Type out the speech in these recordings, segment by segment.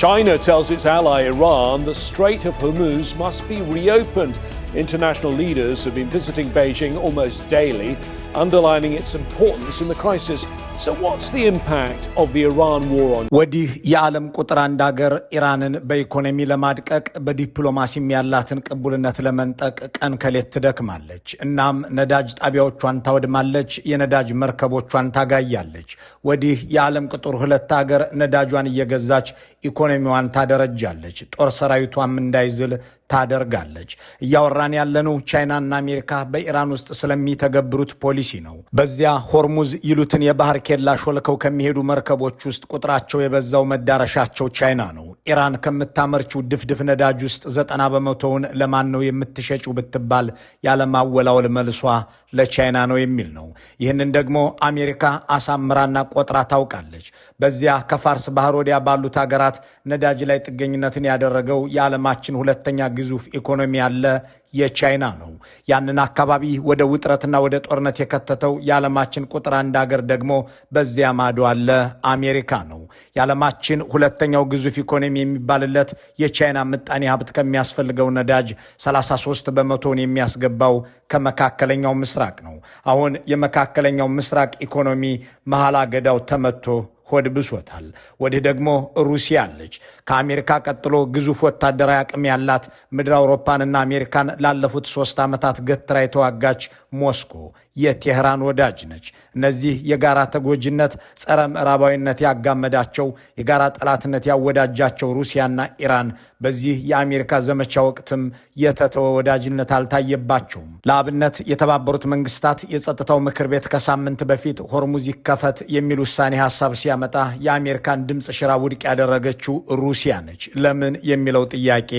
China tells its ally Iran the Strait of Hormuz must be reopened. International leaders have been visiting Beijing almost daily, underlining its importance in the crisis. So what's the impact of the Iran war on? ወዲህ የዓለም ቁጥር አንድ ሀገር ኢራንን በኢኮኖሚ ለማድቀቅ በዲፕሎማሲም ያላትን ቅቡልነት ለመንጠቅ ቀን ከሌት ትደክማለች። እናም ነዳጅ ጣቢያዎቿን ታወድማለች፣ የነዳጅ መርከቦቿን ታጋያለች። ወዲህ የዓለም ቁጥር ሁለት ሀገር ነዳጇን እየገዛች ኢኮኖሚዋን ታደረጃለች፣ ጦር ሰራዊቷም እንዳይዝል ታደርጋለች። እያወራን ያለነው ቻይናና አሜሪካ በኢራን ውስጥ ስለሚተገብሩት ፖሊሲ ነው። በዚያ ሆርሙዝ ይሉትን የባህር ኬላ ሾልከው ከሚሄዱ መርከቦች ውስጥ ቁጥራቸው የበዛው መዳረሻቸው ቻይና ነው። ኢራን ከምታመርችው ድፍድፍ ነዳጅ ውስጥ 90% ለማን ነው የምትሸጪው ብትባል ያለማወላወል መልሷ ለቻይና ነው የሚል ነው። ይህንን ደግሞ አሜሪካ አሳምራና ቆጥራ ታውቃለች። በዚያ ከፋርስ ባህር ወዲያ ባሉት ሀገራት ነዳጅ ላይ ጥገኝነትን ያደረገው የዓለማችን ሁለተኛ ግዙፍ ኢኮኖሚ ያለ የቻይና ነው። ያንን አካባቢ ወደ ውጥረትና ወደ ጦርነት የከተተው የዓለማችን ቁጥር አንድ ሀገር ደግሞ በዚያ ማዶ አለ አሜሪካ ነው። የዓለማችን ሁለተኛው ግዙፍ ኢኮኖሚ የሚባልለት የቻይና ምጣኔ ሀብት ከሚያስፈልገው ነዳጅ 33% የሚያስገባው ከመካከለኛው ምስራቅ ነው። አሁን የመካከለኛው ምስራቅ ኢኮኖሚ መሐላ ገዳው ተመቶ ሆድ ብሶታል። ወዲህ ደግሞ ሩሲያ አለች። ከአሜሪካ ቀጥሎ ግዙፍ ወታደራዊ አቅም ያላት ምድር አውሮፓንና አሜሪካን ላለፉት 3 ዓመታት ገትራ የተዋጋች ሞስኮ የቴህራን ወዳጅ ነች። እነዚህ የጋራ ተጎጂነት፣ ጸረ ምዕራባዊነት ያጋመዳቸው፣ የጋራ ጠላትነት ያወዳጃቸው ሩሲያና ኢራን በዚህ የአሜሪካ ዘመቻ ወቅትም የተተወ ወዳጅነት አልታየባቸውም። ለአብነት የተባበሩት መንግስታት የጸጥታው ምክር ቤት ከሳምንት በፊት ሆርሙዝ ይከፈት የሚል ውሳኔ ሐሳብ ሲያመጣ የአሜሪካን ድምፅ ሽራ ውድቅ ያደረገችው ሩሲያ ነች። ለምን የሚለው ጥያቄ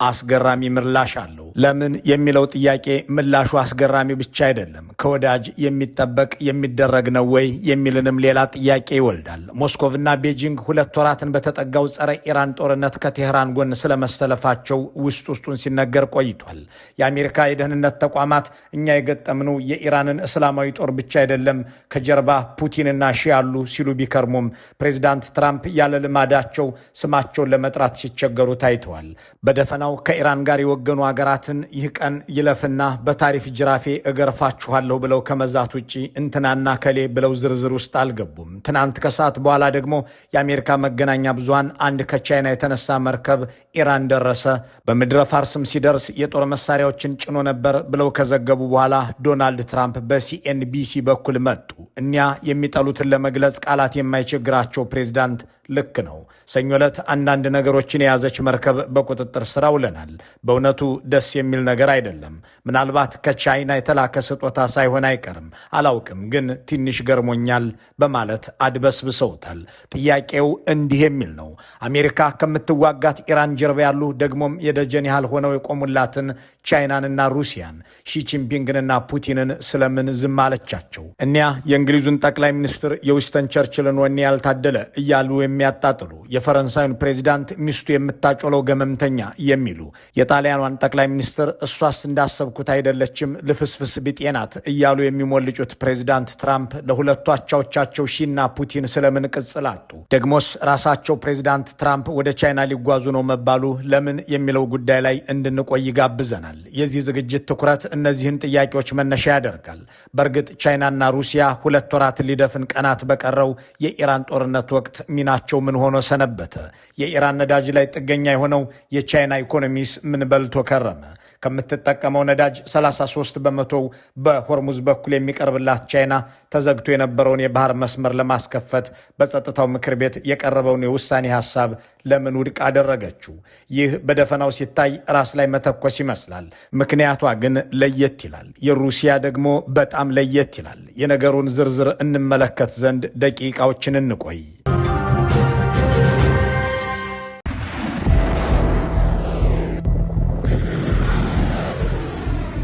አስገራሚ ምላሽ አለው። ለምን የሚለው ጥያቄ ምላሹ አስገራሚ ብቻ አይደለም፣ ከወዳጅ የሚጠበቅ የሚደረግ ነው ወይ የሚልንም ሌላ ጥያቄ ይወልዳል። ሞስኮቭና ቤጂንግ 2 ወራትን በተጠጋው ጸረ ኢራን ጦርነት ከቴህራን ጎን ስለመሰለፋቸው ውስጡን ሲነገር ቆይቷል። የአሜሪካ የደህንነት ተቋማት እኛ የገጠምነው የኢራንን እስላማዊ ጦር ብቻ አይደለም፣ ከጀርባ ፑቲንና ሺ ያሉ ሲሉ ቢከርሙም ፕሬዚዳንት ትራምፕ ያለ ልማዳቸው ስማቸውን ለመጥራት ሲቸገሩ ታይተዋል። በደፈና ከኢራን ጋር የወገኑ ሀገራትን ይህ ቀን ይለፍና በታሪፍ ጅራፌ እገርፋችኋለሁ ብለው ከመዛት ውጪ እንትናና ከሌ ብለው ዝርዝር ውስጥ አልገቡም። ትናንት ከሰዓት በኋላ ደግሞ የአሜሪካ መገናኛ ብዙሃን አንድ ከቻይና የተነሳ መርከብ ኢራን ደረሰ፣ በምድረ ፋርስም ሲደርስ የጦር መሳሪያዎችን ጭኖ ነበር ብለው ከዘገቡ በኋላ ዶናልድ ትራምፕ በሲኤንቢሲ በኩል መጡ። እኒያ የሚጠሉትን ለመግለጽ ቃላት የማይቸግራቸው ፕሬዝዳንት ልክ ነው፣ ሰኞ ዕለት አንዳንድ ነገሮችን የያዘች መርከብ በቁጥጥር ስር አውለናል። በእውነቱ ደስ የሚል ነገር አይደለም። ምናልባት ከቻይና የተላከ ስጦታ ሳይሆን አይቀርም፣ አላውቅም፣ ግን ትንሽ ገርሞኛል በማለት አድበስብሰውታል። ጥያቄው እንዲህ የሚል ነው። አሜሪካ ከምትዋጋት ኢራን ጀርባ ያሉ ደግሞም የደጀን ያህል ሆነው የቆሙላትን ቻይናንና ሩሲያን ሺጂንፒንግንና ፑቲንን ስለምን ዝም አለቻቸው? እኒያ የእንግሊዙን ጠቅላይ ሚኒስትር የዊንስተን ቸርችልን ወኔ ያልታደለ እያሉ የሚያጣጥሉ፣ የፈረንሳዩን ፕሬዚዳንት ሚስቱ የምታጮለው ገመምተኛ የሚሉ፣ የጣሊያኗን ጠቅላይ ሚኒስትር እሷስ እንዳሰብኩት አይደለችም ልፍስፍስ ቢጤናት እያሉ የሚሞልጩት ፕሬዚዳንት ትራምፕ ለሁለቱ አቻዎቻቸው ሺና ፑቲን ስለምን ቅጽል አጡ? ደግሞስ ራሳቸው ፕሬዚዳንት ትራምፕ ወደ ቻይና ሊጓዙ ነው መባሉ ለምን የሚለው ጉዳይ ላይ እንድንቆይ ጋብዘናል። የዚህ ዝግጅት ትኩረት እነዚህን ጥያቄዎች መነሻ ያደርጋል። በእርግጥ ቻይናና ሩሲያ 2 ወራት ሊደፍን ቀናት በቀረው የኢራን ጦርነት ወቅት ሚናቸው ምን ሆኖ ሰነበተ? የኢራን ነዳጅ ላይ ጥገኛ የሆነው የቻይና ኢኮኖሚስ ምን በልቶ ከረመ? ከምትጠቀመው ነዳጅ 33% በሆርሙዝ በኩል የሚቀርብላት ቻይና ተዘግቶ የነበረውን የባህር መስመር ለማስከፈት በጸጥታው ምክር ቤት የቀረበውን የውሳኔ ሐሳብ ለምን ውድቅ አደረገችው? ይህ በደፈናው ሲታይ ራስ ላይ መተኮስ ይመስላል። ምክንያቷ ግን ለየት ይላል። የሩሲያ ደግሞ በጣም ለየት ይላል። የነገሩን ዝርዝር እንመለከት ዘንድ ደቂቃዎችን እንቆይ።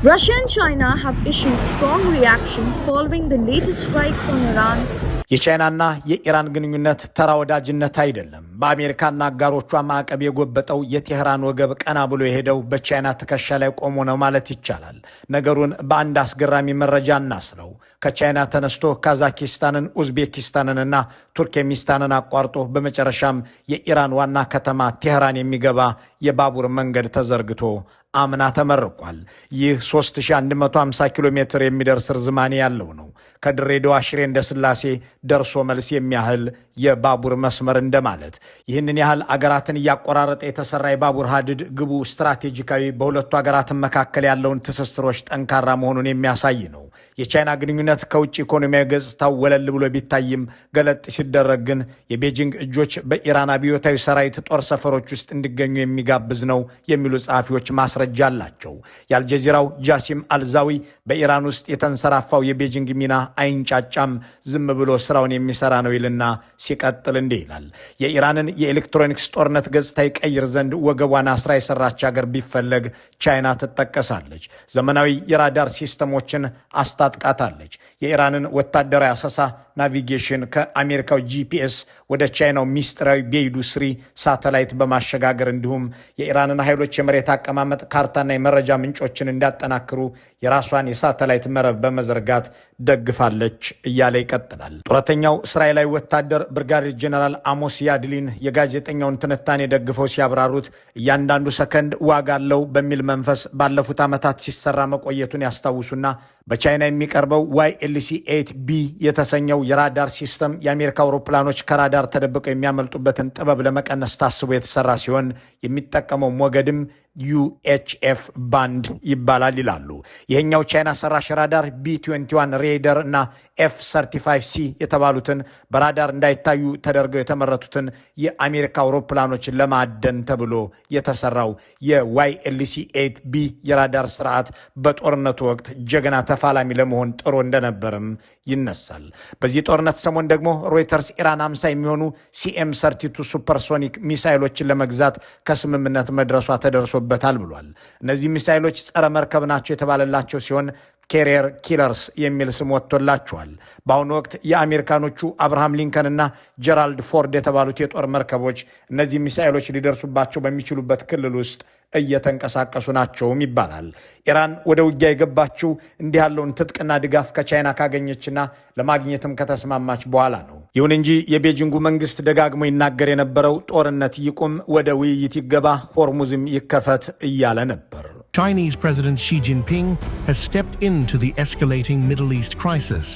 Russia and China have issued strong reactions following the latest strikes on Iran የቻይናና የኢራን ግንኙነት ተራ ወዳጅነት አይደለም። በአሜሪካና አጋሮቿ ማዕቀብ የጎበጠው የቴህራን ወገብ ቀና ብሎ የሄደው በቻይና ትከሻ ላይ ቆሞ ነው ማለት ይቻላል። ነገሩን በአንድ አስገራሚ መረጃ እናስለው። ከቻይና ተነስቶ ካዛኪስታንን፣ ኡዝቤኪስታንንና ቱርክሜኒስታንን አቋርጦ በመጨረሻም የኢራን ዋና ከተማ ቴህራን የሚገባ የባቡር መንገድ ተዘርግቶ አምና ተመርቋል። ይህ 3150 ኪሎ ሜትር የሚደርስ ርዝማኔ ያለው ነው። ከድሬዳዋ ሽሬ እንዳስላሴ ደርሶ መልስ የሚያህል የባቡር መስመር እንደማለት። ይህንን ያህል አገራትን እያቆራረጠ የተሰራ የባቡር ሀዲድ ግቡ ስትራቴጂካዊ፣ በሁለቱ አገራት መካከል ያለውን ትስስሮች ጠንካራ መሆኑን የሚያሳይ ነው። የቻይና ግንኙነት ከውጭ ኢኮኖሚያዊ ገጽታው ወለል ብሎ ቢታይም ገለጥ ሲደረግ ግን የቤጂንግ እጆች በኢራን አብዮታዊ ሰራዊት ጦር ሰፈሮች ውስጥ እንዲገኙ የሚጋብዝ ነው የሚሉ ጸሐፊዎች ማስረጃ አላቸው። የአልጀዚራው ጃሲም አልዛዊ በኢራን ውስጥ የተንሰራፋው የቤጂንግ ሚና አይንጫጫም፣ ዝም ብሎ ስራውን የሚሰራ ነው ይልና ሲቀጥል እንዲህ ይላል። የኢራንን የኤሌክትሮኒክስ ጦርነት ገጽታ ይቀይር ዘንድ ወገቧን አስራ የሰራች ሀገር ቢፈለግ ቻይና ትጠቀሳለች። ዘመናዊ የራዳር ሲስተሞችን አስታጥቃታለች። የኢራንን ወታደራዊ አሰሳ ናቪጌሽን ከአሜሪካው ጂፒኤስ ወደ ቻይናው ሚስጥራዊ ቤይዱ ስሪ ሳተላይት በማሸጋገር እንዲሁም የኢራንን ኃይሎች የመሬት አቀማመጥ ካርታና የመረጃ ምንጮችን እንዲያጠናክሩ የራሷን የሳተላይት መረብ በመዘርጋት ደግፋለች እያለ ይቀጥላል። ጡረተኛው እስራኤላዊ ወታደር ብርጋዴር ጄኔራል አሞስ ያድሊን የጋዜጠኛውን ትንታኔ ደግፈው ሲያብራሩት እያንዳንዱ ሰከንድ ዋጋ አለው በሚል መንፈስ ባለፉት ዓመታት ሲሰራ መቆየቱን ያስታውሱና በቻይና የሚቀርበው YLC-8B የተሰኘው የራዳር ሲስተም የአሜሪካ አውሮፕላኖች ከራዳር ተደብቀው የሚያመልጡበትን ጥበብ ለመቀነስ ታስቦ የተሰራ ሲሆን የሚጠቀመው ሞገድም UHF ባንድ ይባላል ይላሉ። ይህኛው ቻይና ሰራሽ ራዳር B21 ሬደር እና F35C የተባሉትን በራዳር እንዳይታዩ ተደርገው የተመረቱትን የአሜሪካ አውሮፕላኖችን ለማደን ተብሎ የተሰራው የYLC-8B የራዳር ስርዓት በጦርነቱ ወቅት ጀግና ተፋላሚ ለመሆን ጥሮ እንደነበርም ይነሳል። በዚህ ጦርነት ሰሞን ደግሞ ሮይተርስ ኢራን 50 የሚሆኑ CM32 ሱፐርሶኒክ ሚሳይሎችን ለመግዛት ከስምምነት መድረሷ ተደርሶበታል ብሏል። እነዚህ ሚሳይሎች ጸረ መርከብ ናቸው የተባለላቸው ሲሆን ኬሪየር ኪለርስ የሚል ስም ወጥቶላቸዋል። በአሁኑ ወቅት የአሜሪካኖቹ አብርሃም ሊንከንና ጀራልድ ፎርድ የተባሉት የጦር መርከቦች እነዚህ ሚሳኤሎች ሊደርሱባቸው በሚችሉበት ክልል ውስጥ እየተንቀሳቀሱ ናቸውም ይባላል። ኢራን ወደ ውጊያ የገባችው እንዲህ ያለውን ትጥቅና ድጋፍ ከቻይና ካገኘችና ለማግኘትም ከተስማማች በኋላ ነው። ይሁን እንጂ የቤጂንጉ መንግስት ደጋግሞ ይናገር የነበረው ጦርነት ይቁም፣ ወደ ውይይት ይገባ፣ ሆርሙዝም ይከፈት እያለ ነበር። Chinese President Xi Jinping has stepped into the escalating Middle East crisis,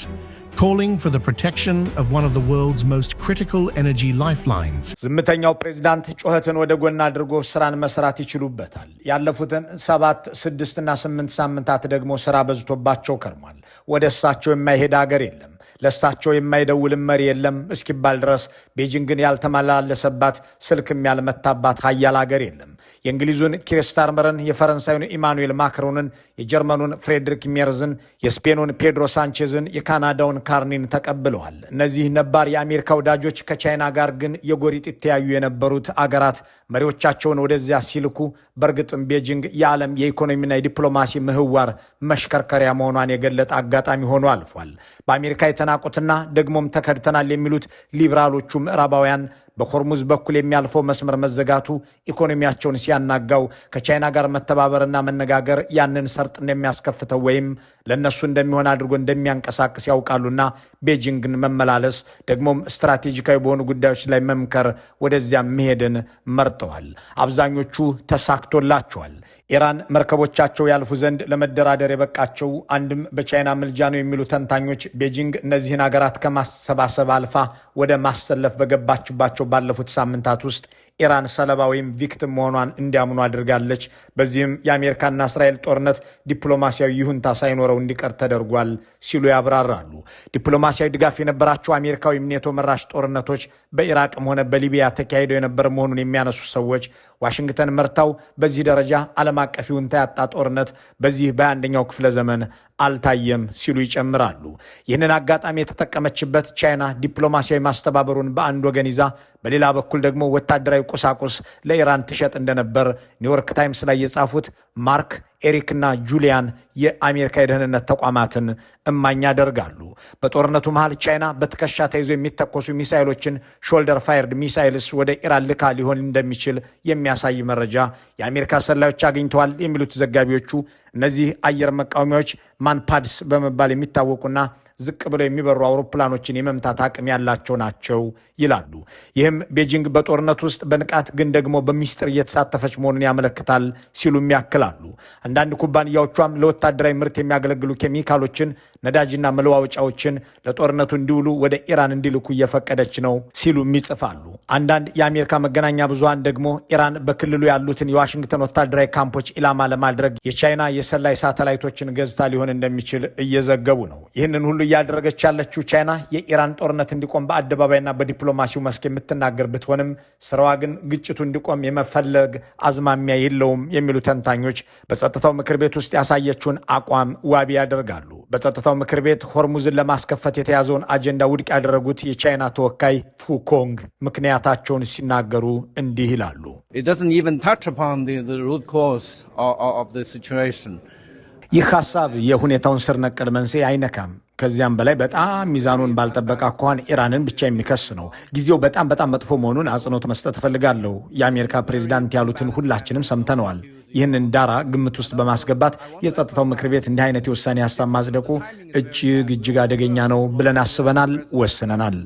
calling for the protection of one of the world's most critical energy lifelines. ዝምተኛው ፕሬዝዳንት ጩኸትን ወደ ጎን አድርጎ ስራን መስራት ይችሉበታል። ያለፉትን 7፣ 6 እና 8 ሳምንታት ደግሞ ስራ በዝቶባቸው ከርሟል። ወደ እሳቸው የማይሄድ ሀገር የለም፣ ለእሳቸው የማይደውልም መሪ የለም እስኪባል ድረስ ቤጂንግን ያልተመላለሰባት ስልክም ያልመታባት ሀያል ሀገር የለም። የእንግሊዙን ኪር ስታርመርን፣ የፈረንሳዩን ኢማኑኤል ማክሮንን፣ የጀርመኑን ፍሬድሪክ ሜርዝን፣ የስፔኑን ፔድሮ ሳንቼዝን፣ የካናዳውን ካርኒን ተቀብለዋል። እነዚህ ነባር የአሜሪካ ወዳጆች ከቻይና ጋር ግን የጎሪጥ የተያዩ የነበሩት አገራት መሪዎቻቸውን ወደዚያ ሲልኩ በእርግጥም ቤጂንግ የዓለም የኢኮኖሚና የዲፕሎማሲ ምህዋር መሽከርከሪያ መሆኗን የገለጠ አጋጣሚ ሆኖ አልፏል። በአሜሪካ የተናቁትና ደግሞም ተከድተናል የሚሉት ሊብራሎቹ ምዕራባውያን በሆርሙዝ በኩል የሚያልፈው መስመር መዘጋቱ ኢኮኖሚያቸውን ሲያናጋው ከቻይና ጋር መተባበርና መነጋገር ያንን ሰርጥ እንደሚያስከፍተው ወይም ለነሱ እንደሚሆን አድርጎ እንደሚያንቀሳቅስ ያውቃሉና ቤጂንግን መመላለስ ደግሞም ስትራቴጂካዊ በሆኑ ጉዳዮች ላይ መምከር ወደዚያ መሄድን መርጠዋል። አብዛኞቹ ተሳክቶላቸዋል። ኢራን መርከቦቻቸው ያልፉ ዘንድ ለመደራደር የበቃቸው አንድም በቻይና ምልጃ ነው የሚሉ ተንታኞች ቤጂንግ እነዚህን ሀገራት ከማሰባሰብ አልፋ ወደ ማሰለፍ በገባችባቸው ባለፉት ሳምንታት ውስጥ ኢራን ሰለባ ወይም ቪክቲም መሆኗን እንዲያምኑ አድርጋለች። በዚህም የአሜሪካና እስራኤል ጦርነት ዲፕሎማሲያዊ ይሁንታ ሳይኖረው እንዲቀር ተደርጓል ሲሉ ያብራራሉ። ዲፕሎማሲያዊ ድጋፍ የነበራቸው አሜሪካዊ ኔቶ መራሽ ጦርነቶች በኢራቅም ሆነ በሊቢያ ተካሂደው የነበረ መሆኑን የሚያነሱ ሰዎች ዋሽንግተን መርታው በዚህ ደረጃ ዓለም አቀፍ ይሁንታ ያጣ ጦርነት በዚህ በ21ኛው ክፍለ ዘመን አልታየም ሲሉ ይጨምራሉ። ይህንን አጋጣሚ የተጠቀመችበት ቻይና ዲፕሎማሲያዊ ማስተባበሩን በአንድ ወገን ይዛ በሌላ በኩል ደግሞ ወታደራዊ ቁሳቁስ ለኢራን ትሸጥ እንደነበር ኒውዮርክ ታይምስ ላይ የጻፉት ማርክ ኤሪክ እና ጁሊያን የአሜሪካ የደህንነት ተቋማትን እማኝ ያደርጋሉ። በጦርነቱ መሃል ቻይና በትከሻ ተይዞ የሚተኮሱ ሚሳይሎችን ሾልደር ፋየርድ ሚሳይልስ ወደ ኢራን ልካ ሊሆን እንደሚችል የሚያሳይ መረጃ የአሜሪካ ሰላዮች አግኝተዋል የሚሉት ዘጋቢዎቹ እነዚህ አየር መቃወሚያዎች ማንፓድስ በመባል የሚታወቁና ዝቅ ብለው የሚበሩ አውሮፕላኖችን የመምታት አቅም ያላቸው ናቸው ይላሉ። ይህም ቤጂንግ በጦርነት ውስጥ በንቃት ግን ደግሞ በሚስጥር እየተሳተፈች መሆኑን ያመለክታል ሲሉም ያክላሉ። አንዳንድ ኩባንያዎቿም ለወታደራዊ ምርት የሚያገለግሉ ኬሚካሎችን፣ ነዳጅና መለዋወጫዎችን ለጦርነቱ እንዲውሉ ወደ ኢራን እንዲልኩ እየፈቀደች ነው ሲሉም ይጽፋሉ። አንዳንድ የአሜሪካ መገናኛ ብዙሃን ደግሞ ኢራን በክልሉ ያሉትን የዋሽንግተን ወታደራዊ ካምፖች ኢላማ ለማድረግ የቻይና የሰላይ ሳተላይቶችን ገዝታ ሊሆን እንደሚችል እየዘገቡ ነው። ይህንን ሁሉ እያደረገች ያለችው ቻይና የኢራን ጦርነት እንዲቆም በአደባባይና በዲፕሎማሲው መስክ የምትናገር ብትሆንም ስራዋ ግን ግጭቱ እንዲቆም የመፈለግ አዝማሚያ የለውም የሚሉ ተንታኞች በጸጥታው ምክር ቤት ውስጥ ያሳየችውን አቋም ዋቢ ያደርጋሉ። በጸጥታው ምክር ቤት ሆርሙዝን ለማስከፈት የተያዘውን አጀንዳ ውድቅ ያደረጉት የቻይና ተወካይ ፉኮንግ ምክንያታቸውን ሲናገሩ እንዲህ ይላሉ። ይህ ሐሳብ የሁኔታውን ስር ነቀል መንስኤ አይነካም። ከዚያም በላይ በጣም ሚዛኑን ባልጠበቀ አኳኋን ኢራንን ብቻ የሚከስ ነው። ጊዜው በጣም መጥፎ መሆኑን አጽንኦት መስጠት እፈልጋለሁ። የአሜሪካ ፕሬዚዳንት ያሉትን ሁላችንም ሰምተነዋል። ይህንን ዳራ ግምት ውስጥ በማስገባት የጸጥታው ምክር ቤት እንዲህ አይነት የውሳኔ ሐሳብ ማጽደቁ እጅግ አደገኛ ነው ብለን አስበናል፣ ወስነናል።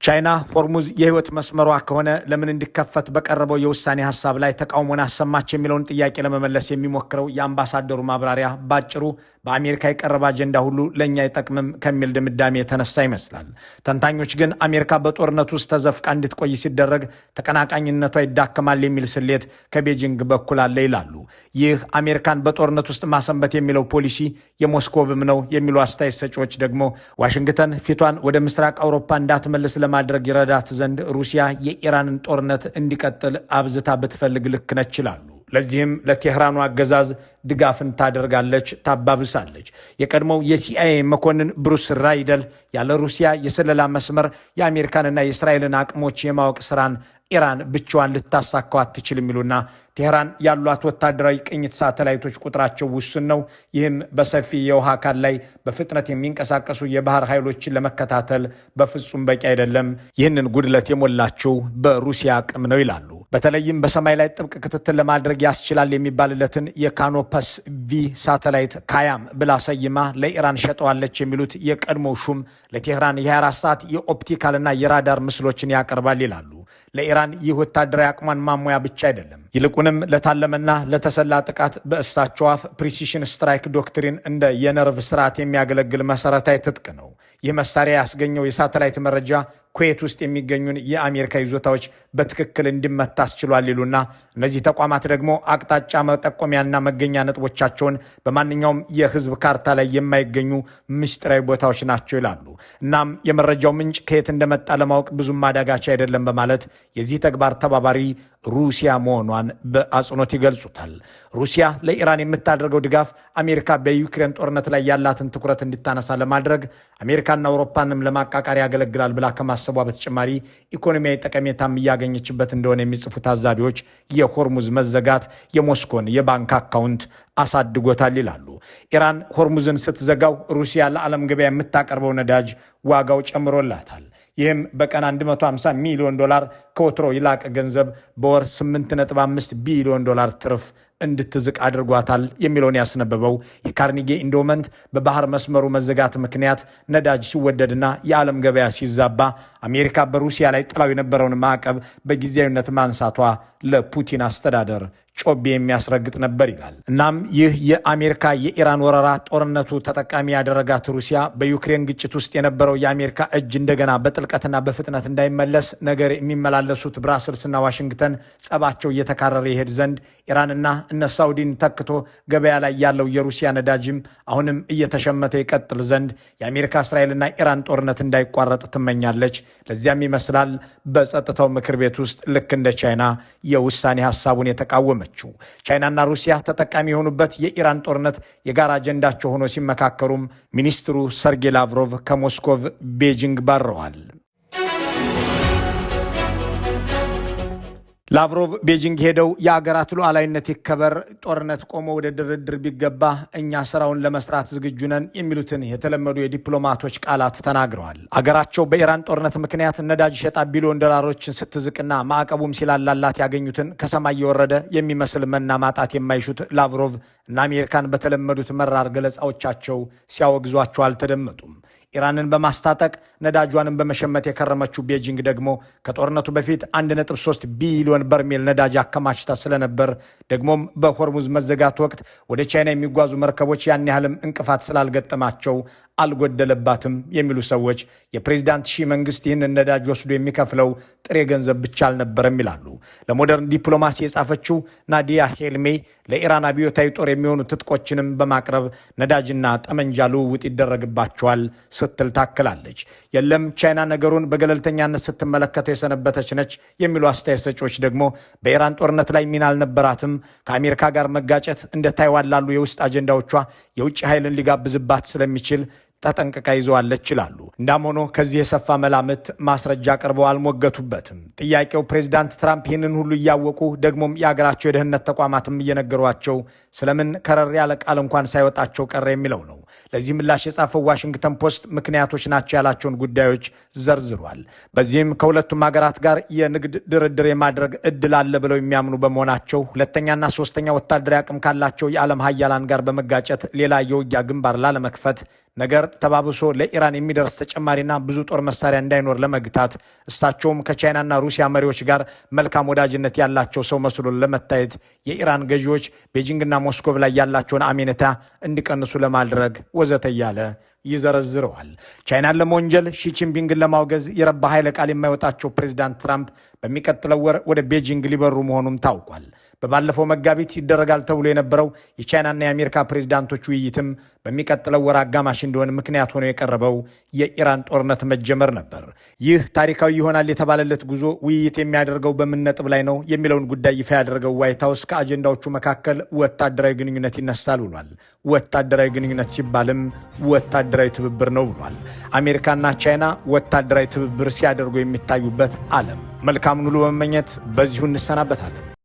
ቻይና ሆርሙዝ የህይወት መስመሯ ከሆነ ለምን እንዲከፈት በቀረበው የውሳኔ ሐሳብ ላይ ተቃውሞን አሰማች የሚለውን ጥያቄ ለመመለስ የሚሞክረው የአምባሳደሩ ማብራሪያ ባጭሩ በአሜሪካ የቀረበ አጀንዳ ሁሉ ለእኛ አይጠቅምም ከሚል ድምዳሜ የተነሳ ይመስላል። ተንታኞች ግን አሜሪካ በጦርነቱ ውስጥ ተዘፍቃ እንድትቆይ ሲደረግ ተቀናቃኝነቷ ይዳከማል የሚል ስሌት ከቤጂንግ በኩል አለ ይላሉ። ይህ አሜሪካን በጦርነት ውስጥ ማሰንበት የሚለው ፖሊሲ የሞስኮቭም ነው የሚሉ አስተያየት ሰጪዎች ደግሞ ዋሽንግተን ፊቷን ወደ ምስራቅ አውሮፓ እንዳትመልስ ለማድረግ ይረዳት ዘንድ ሩሲያ የኢራንን ጦርነት እንዲቀጥል አብዝታ ብትፈልግ ልክ ነች ይላሉ። ለዚህም ለቴህራኑ አገዛዝ ድጋፍን ታደርጋለች፣ ታባብሳለች። የቀድሞው የሲአይኤ መኮንን ብሩስ ራይደል ያለ ሩሲያ የስለላ መስመር የአሜሪካንና የእስራኤልን አቅሞች የማወቅ ስራን ኢራን ብቻዋን ልታሳካው አትችልም ይሉና ቴህራን ያሏት ወታደራዊ ቅኝት ሳተላይቶች ቁጥራቸው ውስን ነው። ይህም በሰፊ የውሃ አካል ላይ በፍጥነት የሚንቀሳቀሱ የባህር ኃይሎችን ለመከታተል በፍጹም በቂ አይደለም። ይህንን ጉድለት የሞላቸው በሩሲያ አቅም ነው ይላሉ። በተለይም በሰማይ ላይ ጥብቅ ክትትል ለማድረግ ያስችላል የሚባልለትን የካኖፐስ ቪ ሳተላይት ካያም ብላ ሰይማ ለኢራን ሸጠዋለች የሚሉት የቀድሞው ሹም ለቴህራን የ24 ሰዓት የኦፕቲካልና የራዳር ምስሎችን ያቀርባል ይላሉ። ለኢራን ይህ ወታደራዊ አቅሟን ማሟያ ብቻ አይደለም፣ ይልቁንም ለታለመና ለተሰላ ጥቃት በእሳቸው አፍ ፕሪሲሽን ስትራይክ ዶክትሪን እንደ የነርቭ ስርዓት የሚያገለግል መሰረታዊ ትጥቅ ነው። ይህ መሳሪያ ያስገኘው የሳተላይት መረጃ ኩዌት ውስጥ የሚገኙን የአሜሪካ ይዞታዎች በትክክል እንዲመታ አስችሏል ይሉና እነዚህ ተቋማት ደግሞ አቅጣጫ መጠቆሚያና መገኛ ነጥቦቻቸውን በማንኛውም የህዝብ ካርታ ላይ የማይገኙ ምስጢራዊ ቦታዎች ናቸው ይላሉ። እናም የመረጃው ምንጭ ከየት እንደመጣ ለማወቅ ብዙም አዳጋች አይደለም በማለት የዚህ ተግባር ተባባሪ ሩሲያ መሆኗን በአጽንኦት ይገልጹታል። ሩሲያ ለኢራን የምታደርገው ድጋፍ አሜሪካ በዩክሬን ጦርነት ላይ ያላትን ትኩረት እንዲታነሳ ለማድረግ አሜሪካና አውሮፓንም ለማቃቃር ያገለግላል ብላ ከማሰቧ በተጨማሪ ኢኮኖሚያዊ ጠቀሜታም እያገኘችበት እንደሆነ የሚጽፉ ታዛቢዎች የሆርሙዝ መዘጋት የሞስኮን የባንክ አካውንት አሳድጎታል ይላሉ። ኢራን ሆርሙዝን ስትዘጋው ሩሲያ ለዓለም ገበያ የምታቀርበው ነዳጅ ዋጋው ጨምሮላታል። ይህም በቀን $150 ሚሊዮን ከወትሮ ይላቅ ገንዘብ በወር $8.5 ቢሊዮን ትርፍ እንድትዝቅ አድርጓታል የሚለውን ያስነበበው የካርኒጌ ኢንዶመንት በባህር መስመሩ መዘጋት ምክንያት ነዳጅ ሲወደድና የዓለም ገበያ ሲዛባ አሜሪካ በሩሲያ ላይ ጥላው የነበረውን ማዕቀብ በጊዜያዊነት ማንሳቷ ለፑቲን አስተዳደር ጮቤ የሚያስረግጥ ነበር ይላል። እናም ይህ የአሜሪካ የኢራን ወረራ ጦርነቱ ተጠቃሚ ያደረጋት ሩሲያ በዩክሬን ግጭት ውስጥ የነበረው የአሜሪካ እጅ እንደገና በጥልቀትና በፍጥነት እንዳይመለስ ነገር የሚመላለሱት ብራስልስና ዋሽንግተን ጸባቸው እየተካረረ ይሄድ ዘንድ ኢራንና እነ ሳውዲን ተክቶ ገበያ ላይ ያለው የሩሲያ ነዳጅም አሁንም እየተሸመተ ይቀጥል ዘንድ የአሜሪካ እስራኤልና ኢራን ጦርነት እንዳይቋረጥ ትመኛለች። ለዚያም ይመስላል በጸጥታው ምክር ቤት ውስጥ ልክ እንደ ቻይና የውሳኔ ሐሳቡን የተቃወመችው። ቻይናና ሩሲያ ተጠቃሚ የሆኑበት የኢራን ጦርነት የጋራ አጀንዳቸው ሆኖ ሲመካከሩም ሚኒስትሩ ሰርጌይ ላቭሮቭ ከሞስኮቭ ቤጂንግ ባረዋል። ላቭሮቭ ቤጂንግ ሄደው የአገራት ሉዓላዊነት ይከበር፣ ጦርነት ቆሞ ወደ ድርድር ቢገባ እኛ ስራውን ለመስራት ዝግጁ ነን የሚሉትን የተለመዱ የዲፕሎማቶች ቃላት ተናግረዋል። አገራቸው በኢራን ጦርነት ምክንያት ነዳጅ ሸጣ ቢሊዮን ዶላሮችን ስትዝቅና ማዕቀቡም ሲላላላት ያገኙትን ከሰማይ የወረደ የሚመስል መና ማጣት የማይሹት ላቭሮቭ እና አሜሪካን በተለመዱት መራር ገለጻዎቻቸው ሲያወግዟቸው አልተደመጡም። ኢራንን በማስታጠቅ ነዳጇንም በመሸመት የከረመችው ቤጂንግ ደግሞ ከጦርነቱ በፊት 1.3 ቢሊዮን በርሜል ነዳጅ አከማችታ ስለነበር ደግሞም በሆርሙዝ መዘጋት ወቅት ወደ ቻይና የሚጓዙ መርከቦች ያን ያህልም እንቅፋት ስላልገጠማቸው አልጎደለባትም የሚሉ ሰዎች የፕሬዝዳንት ሺ መንግስት ይህንን ነዳጅ ወስዶ የሚከፍለው ጥሬ ገንዘብ ብቻ አልነበረም ይላሉ። ለሞደርን ዲፕሎማሲ የጻፈችው ናዲያ ሄልሜ ለኢራን አብዮታዊ ጦር የሚሆኑ ትጥቆችንም በማቅረብ ነዳጅና ጠመንጃ ልውውጥ ይደረግባቸዋል ስትል ታክላለች። የለም ቻይና ነገሩን በገለልተኛነት ስትመለከተው የሰነበተች ነች የሚሉ አስተያየት ሰጪዎች ደግሞ በኢራን ጦርነት ላይ ሚና አልነበራትም፣ ከአሜሪካ ጋር መጋጨት እንደ ታይዋን ላሉ የውስጥ አጀንዳዎቿ የውጭ ኃይልን ሊጋብዝባት ስለሚችል ተጠንቅቃ ይዘዋለች ይላሉ። እንዳም ሆኖ ከዚህ የሰፋ መላምት ማስረጃ ቀርበው አልሞገቱበትም። ጥያቄው ፕሬዚዳንት ትራምፕ ይህንን ሁሉ እያወቁ ደግሞም የአገራቸው የደህንነት ተቋማትም እየነገሯቸው ስለምን ከረር ያለ ቃል እንኳን ሳይወጣቸው ቀረ የሚለው ነው። ለዚህ ምላሽ የጻፈው ዋሽንግተን ፖስት ምክንያቶች ናቸው ያላቸውን ጉዳዮች ዘርዝሯል። በዚህም ከሁለቱም ሀገራት ጋር የንግድ ድርድር የማድረግ እድል አለ ብለው የሚያምኑ በመሆናቸው ሁለተኛና ሶስተኛ ወታደራዊ አቅም ካላቸው የዓለም ሀያላን ጋር በመጋጨት ሌላ የውጊያ ግንባር ላለመክፈት ነገር ተባብሶ ለኢራን የሚደርስ ተጨማሪና ብዙ ጦር መሳሪያ እንዳይኖር ለመግታት እሳቸውም ከቻይናና ሩሲያ መሪዎች ጋር መልካም ወዳጅነት ያላቸው ሰው መስሎ ለመታየት የኢራን ገዢዎች ቤጂንግና ሞስኮቭ ላይ ያላቸውን አሜኔታ እንዲቀንሱ ለማድረግ ወዘተ እያለ ይዘረዝረዋል። ቻይናን ለመወንጀል ሺጂንፒንግን ለማውገዝ የረባ ኃይለ ቃል የማይወጣቸው ፕሬዚዳንት ትራምፕ በሚቀጥለው ወር ወደ ቤጂንግ ሊበሩ መሆኑም ታውቋል። በባለፈው መጋቢት ይደረጋል ተብሎ የነበረው የቻይናና የአሜሪካ ፕሬዚዳንቶች ውይይትም በሚቀጥለው ወር አጋማሽ እንደሆነ ምክንያት ሆኖ የቀረበው የኢራን ጦርነት መጀመር ነበር። ይህ ታሪካዊ ይሆናል የተባለለት ጉዞ ውይይት የሚያደርገው በምን ነጥብ ላይ ነው የሚለውን ጉዳይ ይፋ ያደረገው ዋይት ሀውስ ከአጀንዳዎቹ መካከል ወታደራዊ ግንኙነት ይነሳል ብሏል። ወታደራዊ ግንኙነት ሲባልም ወታደራዊ ትብብር ነው ብሏል። አሜሪካና ቻይና ወታደራዊ ትብብር ሲያደርጉ የሚታዩበት ዓለም። መልካም ሁሉ በመመኘት በዚሁ እንሰናበታለን።